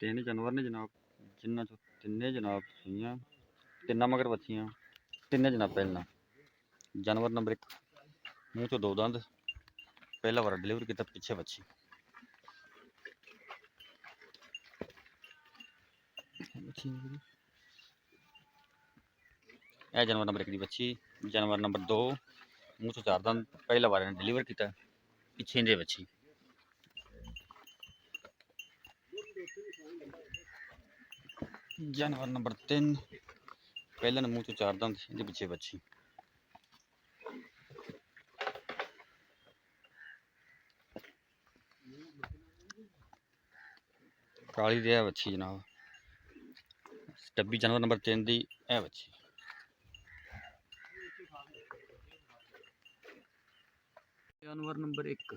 ਤਿੰਨ ਜਾਨਵਰ ਨੇ ਜਨਾਬ, ਜਿਨ੍ਹਾਂ ਚੋਂ ਤਿੰਨੇ ਜਨਾਬ ਸੂਈਆਂ, ਤਿੰਨਾਂ ਮਗਰ ਬੱਚੀਆਂ, ਤਿੰਨੇ ਜਨਾਬ ਪਹਿਲਾਂ। ਜਾਨਵਰ ਨੰਬਰ 1 ਮੂੰਹ ਚੋਂ 2 ਦੰਦ, ਪਹਿਲਾ ਵਾਰ ਡਿਲੀਵਰ ਕੀਤਾ, ਪਿੱਛੇ ਬੱਚੀ। ਇਹ ਜਾਨਵਰ ਨੰਬਰ 1 ਦੀ ਬੱਚੀ। ਜਾਨਵਰ ਨੰਬਰ 2 ਮੂੰਹ ਚੋਂ 4 ਦੰਦ, ਪਹਿਲਾ ਵਾਰ ਡਿਲੀਵਰ ਕੀਤਾ, ਪਿੱਛੇ ਦੇ ਬੱਚੀ। ਜਾਨਵਰ ਨੰਬਰ 3 ਪਹਿਲੇ ਨੇ ਮੂੰਹ ਚੋਂ 4 ਦੰਦ, ਇਹਦੇ ਪਿੱਛੇ ਬੱਚੀ। ਕਾਲੀ ਦੀ ਇਹ ਬੱਚੀ ਜਨਾਬ। ਡੱਬੀ ਜਾਨਵਰ ਨੰਬਰ 3 ਦੀ ਇਹ ਬੱਚੀ। ਜਾਨਵਰ ਨੰਬਰ 1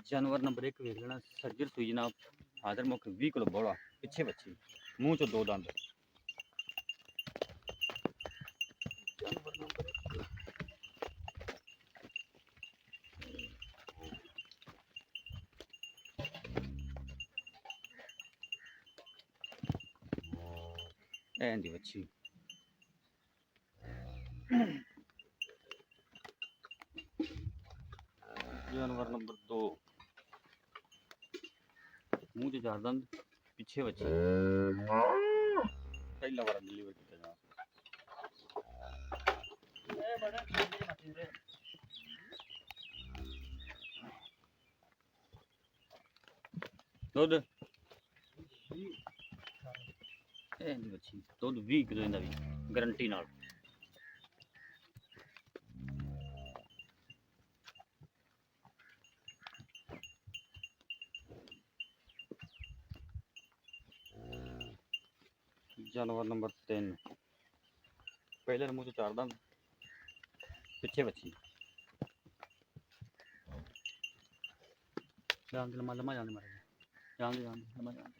ਜਾਨਵਰ ਨੰਬਰ 1 ਵੇਖ ਲੈਣਾ, ਸੱਜਰ ਸੂਈ ਜਨਾਬ, ਹਾਜ਼ਰ ਮੁੱਖ 20 ਕਿਲੋ ਬੋਲਾ, ਪਿੱਛੇ ਬੱਚੀ, ਮੂੰਹ ਚੋਂ 2 ਦੰਦ। ਜਾਨਵਰ ਨੰਬਰ 1 ਐਂ ਦੀ ਬੱਚੀ। ਜਾਨਵਰ ਨੰਬਰ 2 ਮੂੰਹ ਚ 4 ਦੰਦ, ਪਿੱਛੇ ਬੱਚੀ, ਪਹਿਲਾ ਵਾਰ ਡਿਲੀਵਰ ਕੀਤਾ ਜਨਾਬ। ਦੁੱਧ ਇਹ ਦੀ ਬੱਚੀ, ਦੁੱਧ 20 ਕਿਲੋ ਇਹਦਾ ਵੀ ਗਰੰਟੀ ਨਾਲ। ਜਾਨਵਰ ਨੰਬਰ 3 ਪਹਿਲੇ ਮੂੰਹ ਚ 4 ਦੰਦ, ਪਿੱਛੇ ਬੱਚੀ। ਜਾਨ ਦੇ ਲੰਮਾ ਲੰਮਾ ਜਾਨ ਦੇ ਮਾਰੇ, ਜਾਨ ਦੇ ਲੰਮਾ ਜਾਨ।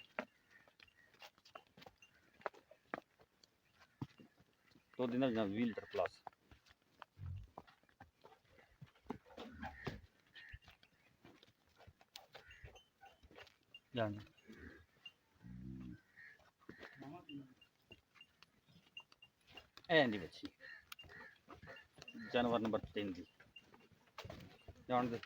2 ਦਿਨਾਂ ਜਾਂ 20 ਲੀਟਰ ਪਲੱਸ। ਜਾਨ ਐਂ ਦੀ ਬੱਚੀ। ਜਾਨਵਰ ਨੰਬਰ 3 ਦੀ ਜਾਣ ਦੇ।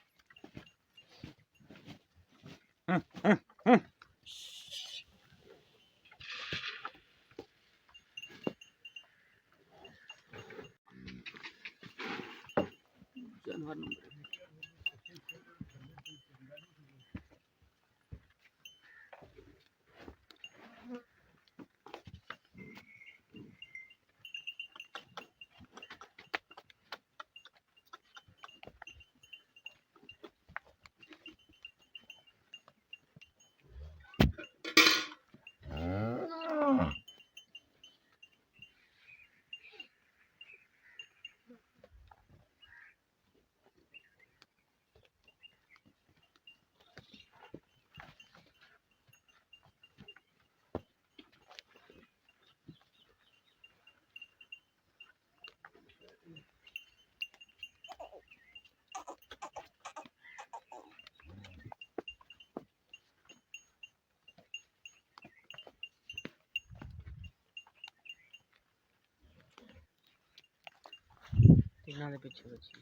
ਜਾਨਵਰ ਨੰਬਰ ਤਿੰਨਾਂ ਦੇ ਪਿੱਛੇ ਬੱਚੀ।